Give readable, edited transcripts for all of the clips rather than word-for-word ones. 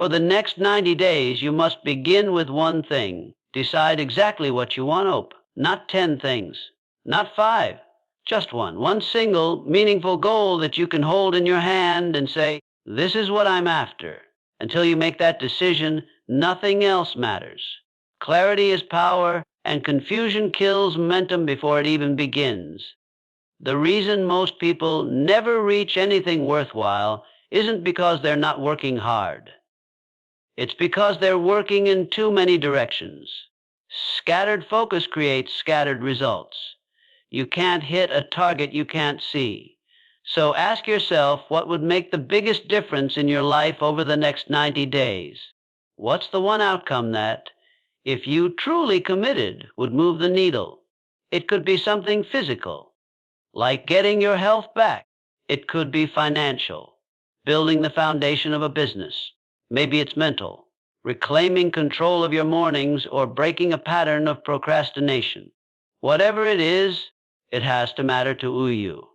For the next 90 days, you must begin with one thing. Decide exactly what you want, not 10 things, not 5, just one. One single, meaningful goal that you can hold in your hand and say, this is what I'm after. Until you make that decision, nothing else matters. Clarity is power, and confusion kills momentum before it even begins. The reason most people never reach anything worthwhile isn't because they're not working hard. It's because they're working in too many directions. Scattered focus creates scattered results. You can't hit a target you can't see. So ask yourself what would make the biggest difference in your life over the next 90 days. What's the one outcome that, if you truly committed, would move the needle? It could be something physical, like getting your health back. It could be financial, building the foundation of a business. Maybe it's mental, reclaiming control of your mornings or breaking a pattern of procrastination. Whatever it is, it has to matter to you.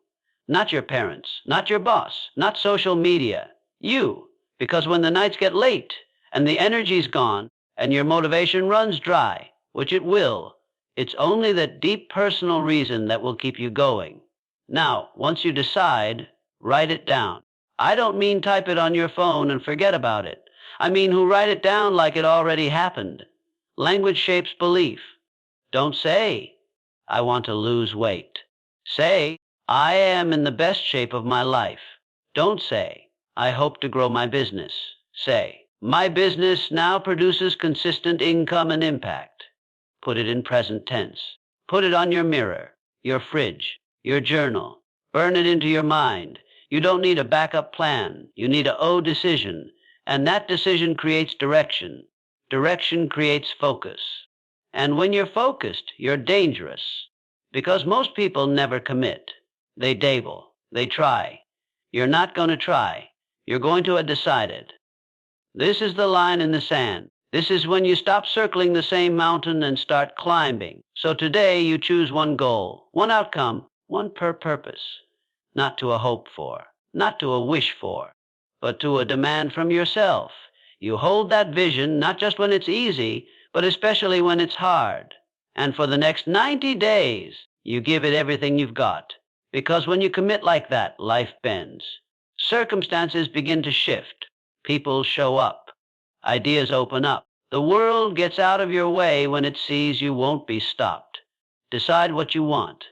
Not your parents, not your boss, not social media. You. Because when the nights get late and the energy's gone and your motivation runs dry, which it will, it's only that deep personal reason that will keep you going. Now, once you decide, write it down. I don't mean type it on your phone and forget about it. I mean write it down like it already happened. Language shapes belief. Don't say, I want to lose weight. Say, I am in the best shape of my life. Don't say, I hope to grow my business. Say, my business now produces consistent income and impact. Put it in present tense. Put it on your mirror, your fridge, your journal. Burn it into your mind. You don't need a backup plan. You need a decision. And that decision creates direction. Direction creates focus. And when you're focused, you're dangerous. Because most people never commit. They dabble. They try. You're not going to try. You're going to have decided. This is the line in the sand. This is when you stop circling the same mountain and start climbing. So today you choose one goal, one outcome, one purpose. Not to a hope for, not to a wish for, but to a demand from yourself. You hold that vision not just when it's easy, but especially when it's hard. And for the next 90 days, you give it everything you've got. Because when you commit like that, life bends. Circumstances begin to shift. People show up. Ideas open up. The world gets out of your way when it sees you won't be stopped. Decide what you want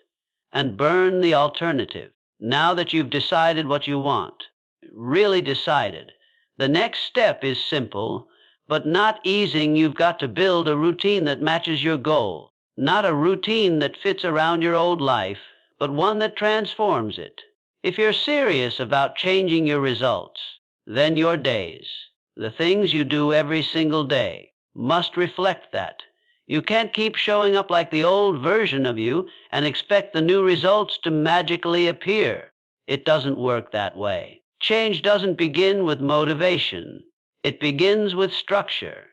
and burn the alternative. Now that you've decided what you want, really decided, the next step is simple, but not easing. You've got to build a routine that matches your goal. Not a routine that fits around your old life, but one that transforms it. If you're serious about changing your results, then your days, the things you do every single day, must reflect that. You can't keep showing up like the old version of you and expect the new results to magically appear. It doesn't work that way. Change doesn't begin with motivation. It begins with structure.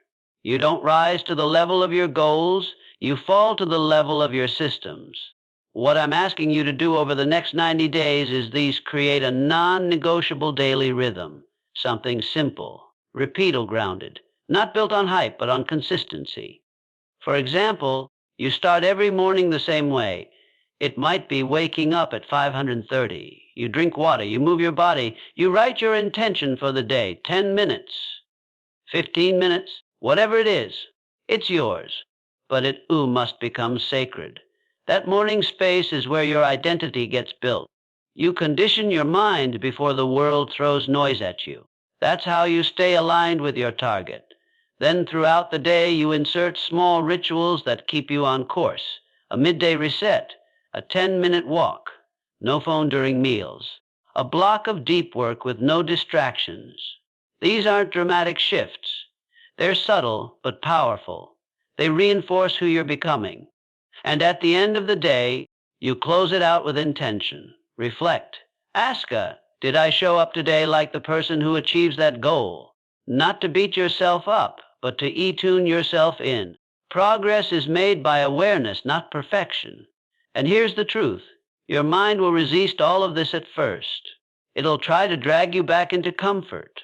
You don't rise to the level of your goals. You fall to the level of your systems. What I'm asking you to do over the next 90 days is create a non-negotiable daily rhythm. Something simple, repeatable, grounded, not built on hype, but on consistency. For example, you start every morning the same way. It might be waking up at 5:30. You drink water, you move your body, you write your intention for the day, 10 minutes, 15 minutes, whatever it is, it's yours. But it must become sacred. That morning space is where your identity gets built. You condition your mind before the world throws noise at you. That's how you stay aligned with your target. Then throughout the day, you insert small rituals that keep you on course. A midday reset, a 10-minute walk, no phone during meals, a block of deep work with no distractions. These aren't dramatic shifts. They're subtle but powerful. They reinforce who you're becoming. And at the end of the day, you close it out with intention. Reflect. Ask, did I show up today like the person who achieves that goal? Not to beat yourself up, but to tune yourself in. Progress is made by awareness, not perfection. And here's the truth. Your mind will resist all of this at first. It'll try to drag you back into comfort.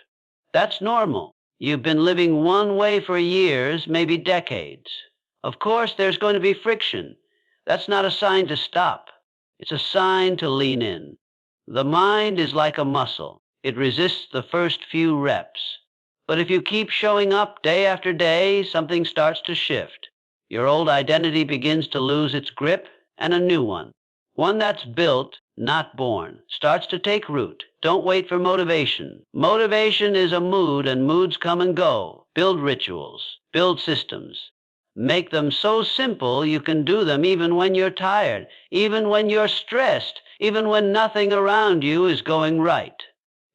That's normal. You've been living one way for years, maybe decades. Of course, there's going to be friction. That's not a sign to stop. It's a sign to lean in. The mind is like a muscle. It resists the first few reps. But if you keep showing up day after day, something starts to shift. Your old identity begins to lose its grip, and a new one that's built, not born, starts to take root. Don't wait for motivation. Motivation is a mood, and moods come and go. Build rituals, build systems. Make them so simple you can do them even when you're tired, even when you're stressed, even when nothing around you is going right,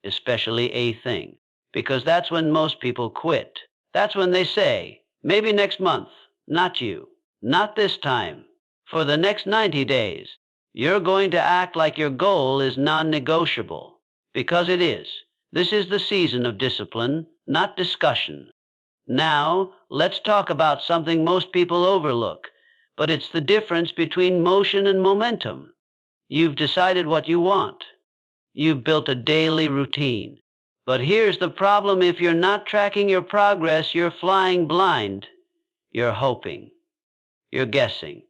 especially a thing. Because that's when most people quit. That's when they say, maybe next month. Not you. Not this time. For the next 90 days, you're going to act like your goal is non-negotiable. Because it is. This is the season of discipline, not discussion. Now, let's talk about something most people overlook, but it's the difference between motion and momentum. You've decided what you want. You've built a daily routine. But here's the problem: if you're not tracking your progress, you're flying blind. You're hoping. You're guessing.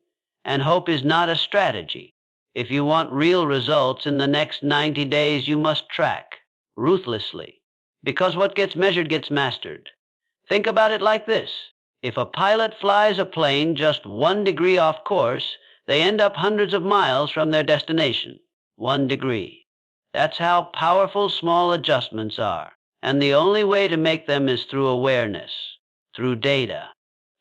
And hope is not a strategy. If you want real results in the next 90 days, you must track ruthlessly. Because what gets measured gets mastered. Think about it like this. If a pilot flies a plane just 1 degree off course, they end up hundreds of miles from their destination. 1 degree. That's how powerful small adjustments are. And the only way to make them is through awareness, through data,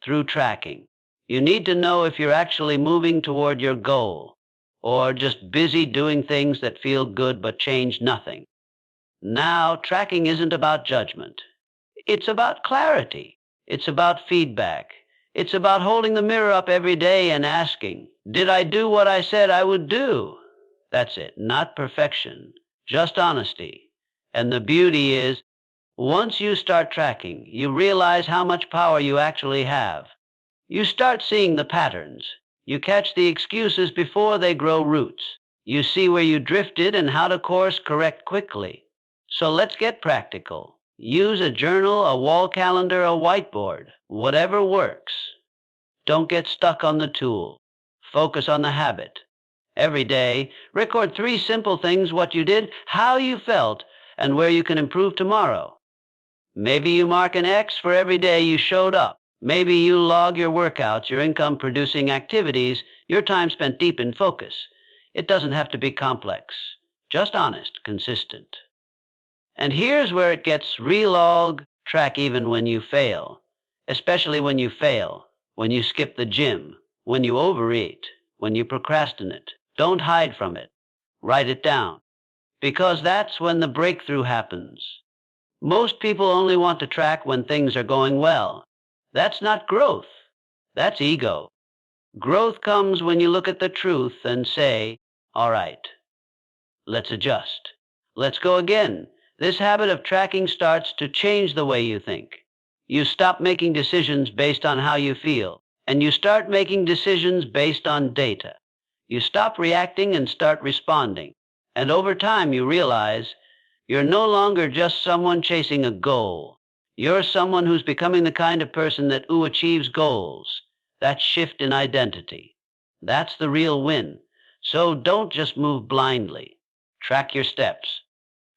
through tracking. You need to know if you're actually moving toward your goal, or just busy doing things that feel good but change nothing. Now, tracking isn't about judgment. It's about clarity. It's about feedback. It's about holding the mirror up every day and asking, did I do what I said I would do? That's it. Not perfection, just honesty. And the beauty is, once you start tracking, you realize how much power you actually have. You start seeing the patterns. You catch the excuses before they grow roots. You see where you drifted and how to course correct quickly. So let's get practical. Use a journal, a wall calendar, a whiteboard, whatever works. Don't get stuck on the tool. Focus on the habit. Every day, record 3 simple things: what you did, how you felt, and where you can improve tomorrow. Maybe you mark an X for every day you showed up. Maybe you log your workouts, your income-producing activities, your time spent deep in focus. It doesn't have to be complex. Just honest, consistent. And here's where it gets real: track even when you fail. Especially when you fail. When you skip the gym. When you overeat. When you procrastinate. Don't hide from it. Write it down. Because that's when the breakthrough happens. Most people only want to track when things are going well. That's not growth. That's ego. Growth comes when you look at the truth and say, all right, let's adjust. Let's go again. This habit of tracking starts to change the way you think. You stop making decisions based on how you feel, and you start making decisions based on data. You stop reacting and start responding. And over time, you realize you're no longer just someone chasing a goal. You're someone who's becoming the kind of person that achieves goals. That shift in identity. That's the real win. So don't just move blindly. Track your steps.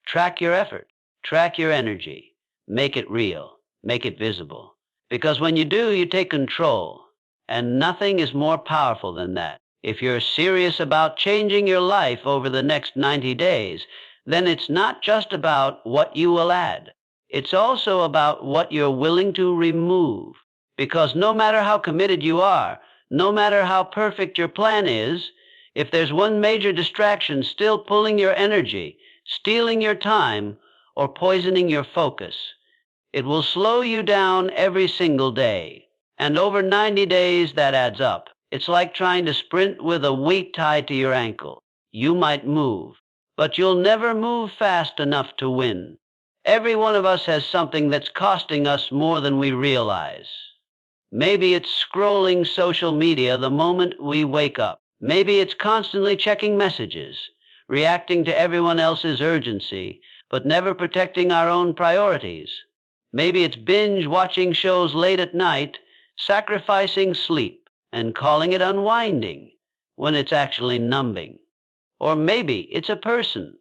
Track your effort. Track your energy. Make it real. Make it visible. Because when you do, you take control. And nothing is more powerful than that. If you're serious about changing your life over the next 90 days, then it's not just about what you will add. It's also about what you're willing to remove. Because no matter how committed you are, no matter how perfect your plan is, if there's one major distraction still pulling your energy, stealing your time, or poisoning your focus, it will slow you down every single day. And over 90 days, that adds up. It's like trying to sprint with a weight tied to your ankle. You might move, but you'll never move fast enough to win. Every one of us has something that's costing us more than we realize. Maybe it's scrolling social media the moment we wake up. Maybe it's constantly checking messages, reacting to everyone else's urgency, but never protecting our own priorities. Maybe it's binge watching shows late at night, sacrificing sleep, and calling it unwinding when it's actually numbing. Or maybe it's a person,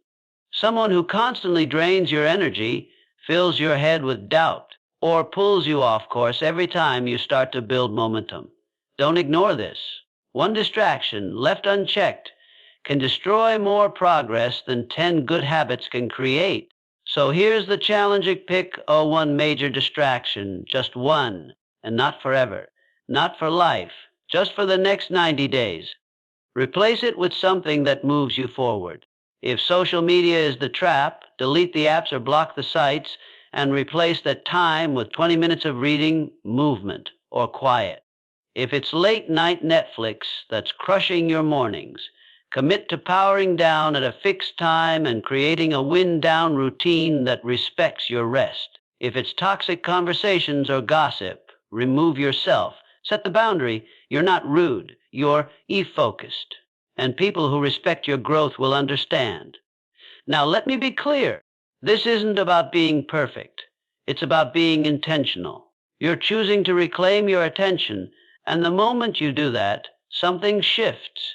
someone who constantly drains your energy, fills your head with doubt, or pulls you off course every time you start to build momentum. Don't ignore this. One distraction, left unchecked, can destroy more progress than 10 good habits can create. So here's the challenging pick. One major distraction, just one, and not forever, not for life, just for the next 90 days. Replace it with something that moves you forward. If social media is the trap, delete the apps or block the sites and replace that time with 20 minutes of reading, movement, or quiet. If it's late night Netflix that's crushing your mornings, commit to powering down at a fixed time and creating a wind-down routine that respects your rest. If it's toxic conversations or gossip, remove yourself. Set the boundary. You're not rude. You're e-focused. And people who respect your growth will understand. Now, let me be clear. This isn't about being perfect. It's about being intentional. You're choosing to reclaim your attention, and the moment you do that, something shifts.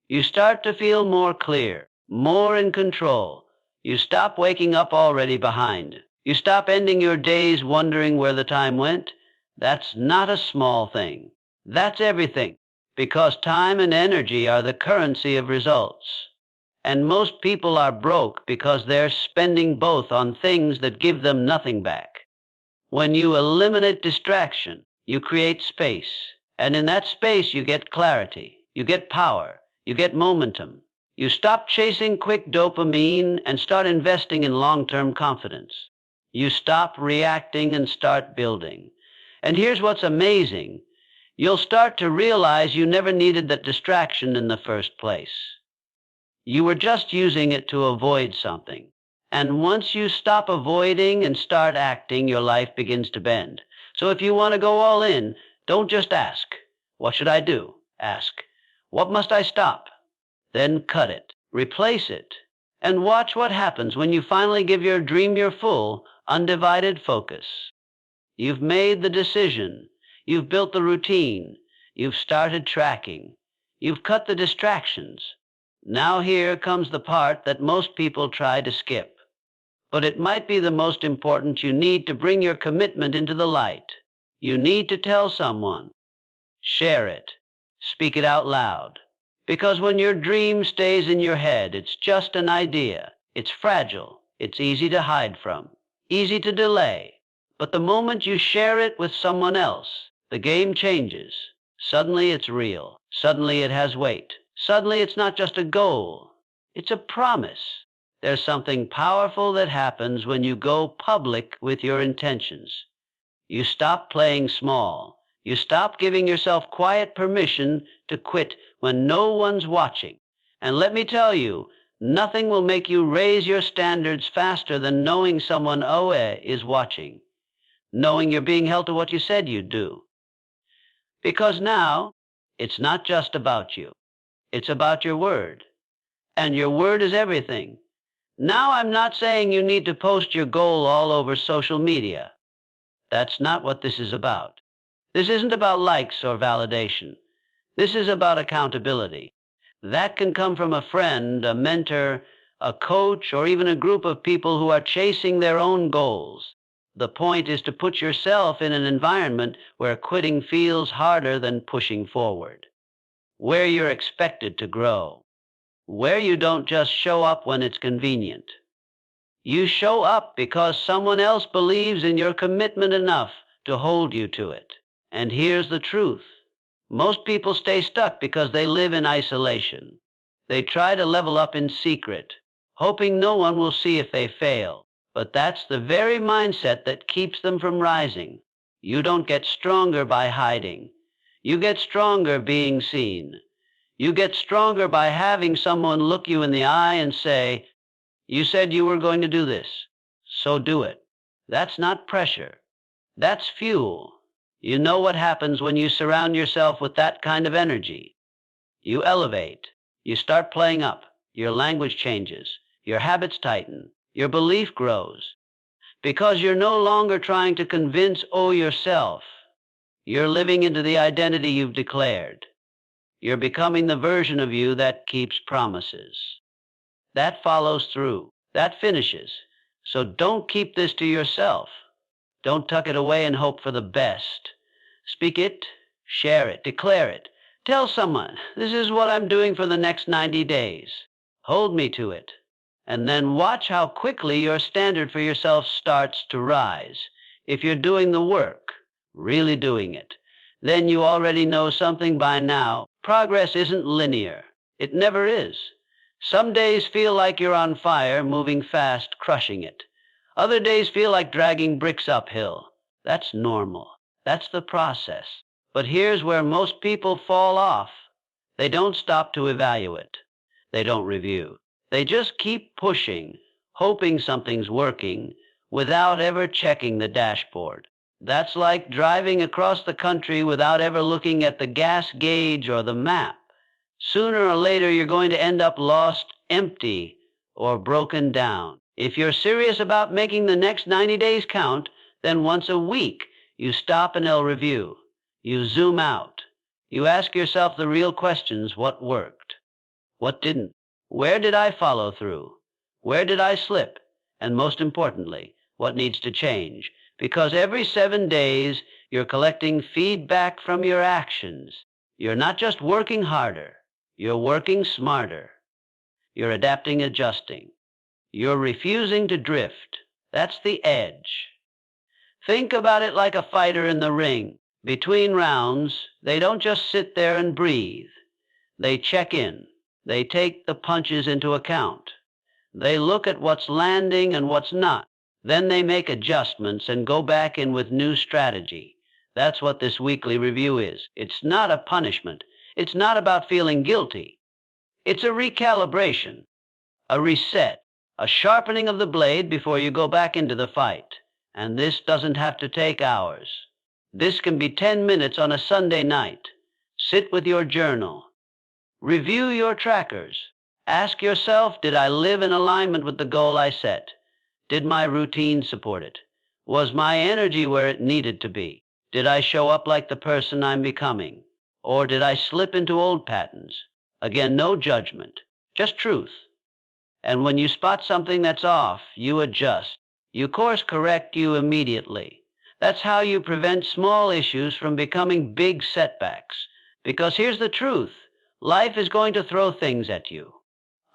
You start to feel more clear, more in control. You stop waking up already behind. You stop ending your days wondering where the time went. That's not a small thing. That's everything, because time and energy are the currency of results. And most people are broke because they're spending both on things that give them nothing back. When you eliminate distraction, you create space. And in that space, you get clarity, you get power, you get momentum. You stop chasing quick dopamine and start investing in long-term confidence. You stop reacting and start building. And here's what's amazing. You'll start to realize you never needed that distraction in the first place. You were just using it to avoid something. And once you stop avoiding and start acting, your life begins to bend. So if you want to go all in, don't just ask, what should I do? Ask, what must I stop? Then cut it, replace it, and watch what happens when you finally give your dream your full, undivided focus. You've made the decision. You've built the routine. You've started tracking. You've cut the distractions. Now here comes the part that most people try to skip. But it might be the most important. You need to bring your commitment into the light. You need to tell someone. Share it. Speak it out loud. Because when your dream stays in your head, it's just an idea. It's fragile. It's easy to hide from. Easy to delay. But the moment you share it with someone else, the game changes. Suddenly it's real. Suddenly it has weight. Suddenly it's not just a goal. It's a promise. There's something powerful that happens when you go public with your intentions. You stop playing small. You stop giving yourself quiet permission to quit when no one's watching. And let me tell you, nothing will make you raise your standards faster than knowing someone is watching. Knowing you're being held to what you said you'd do. Because now, it's not just about you. It's about your word. And your word is everything. Now, I'm not saying you need to post your goal all over social media. That's not what this is about. This isn't about likes or validation. This is about accountability. That can come from a friend, a mentor, a coach, or even a group of people who are chasing their own goals. The point is to put yourself in an environment where quitting feels harder than pushing forward, where you're expected to grow, where you don't just show up when it's convenient. You show up because someone else believes in your commitment enough to hold you to it. And here's the truth. Most people stay stuck because they live in isolation. They try to level up in secret, hoping no one will see if they fail. But that's the very mindset that keeps them from rising. You don't get stronger by hiding. You get stronger being seen. You get stronger by having someone look you in the eye and say, you said you were going to do this, so do it. That's not pressure. That's fuel. You know what happens when you surround yourself with that kind of energy. You elevate. You start playing up. Your language changes. Your habits tighten. Your belief grows. because you're no longer trying to convince yourself. You're living into the identity you've declared. You're becoming the version of you that keeps promises. That follows through. That finishes. So don't keep this to yourself. Don't tuck it away and hope for the best. Speak it, share it, declare it. Tell someone, this is what I'm doing for the next 90 days. Hold me to it. And then watch how quickly your standard for yourself starts to rise. If you're doing the work, really doing it, then you already know something by now. Progress isn't linear. It never is. Some days feel like you're on fire, moving fast, crushing it. Other days feel like dragging bricks uphill. That's normal. That's the process. But here's where most people fall off. They don't stop to evaluate. They don't review. They just keep pushing, hoping something's working, without ever checking the dashboard. That's like driving across the country without ever looking at the gas gauge or the map. Sooner or later, you're going to end up lost, empty, or broken down. If you're serious about making the next 90 days count, then once a week, you stop and review. You zoom out. You ask yourself the real questions: what worked? What didn't? Where did I follow through? Where did I slip? And most importantly, what needs to change? Because every 7 days, you're collecting feedback from your actions. You're not just working harder. You're working smarter. You're adapting, adjusting. You're refusing to drift. That's the edge. Think about it like a fighter in the ring. Between rounds, they don't just sit there and breathe. They check in. They take the punches into account. They look at what's landing and what's not. Then they make adjustments and go back in with new strategy. That's what this weekly review is. It's not a punishment. It's not about feeling guilty. It's a recalibration, a reset, a sharpening of the blade before you go back into the fight. And this doesn't have to take hours. This can be 10 minutes on a Sunday night. Sit with your journal. Review your trackers. Ask yourself, did I live in alignment with the goal I set? Did my routine support it? Was my energy where it needed to be? Did I show up like the person I'm becoming? Or did I slip into old patterns? Again, no judgment, just truth. And when you spot something that's off, you adjust. You course correct you immediately. That's how you prevent small issues from becoming big setbacks. Because here's the truth. Life is going to throw things at you.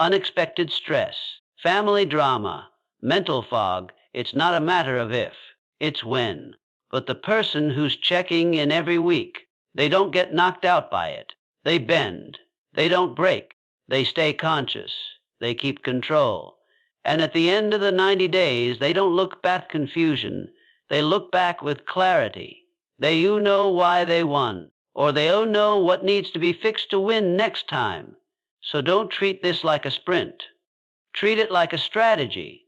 Unexpected stress, family drama, mental fog. It's not a matter of if, it's when. But the person who's checking in every week, they don't get knocked out by it. They bend. They don't break. They stay conscious. They keep control. And at the end of the 90 days, they don't look back confusion. They look back with clarity. They know why they won, or they know what needs to be fixed to win next time. So don't treat this like a sprint. Treat it like a strategy.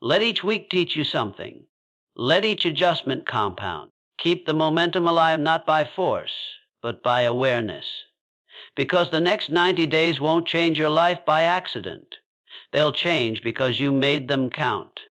Let each week teach you something. Let each adjustment compound. Keep the momentum alive not by force, but by awareness. Because the next 90 days won't change your life by accident. They'll change because you made them count.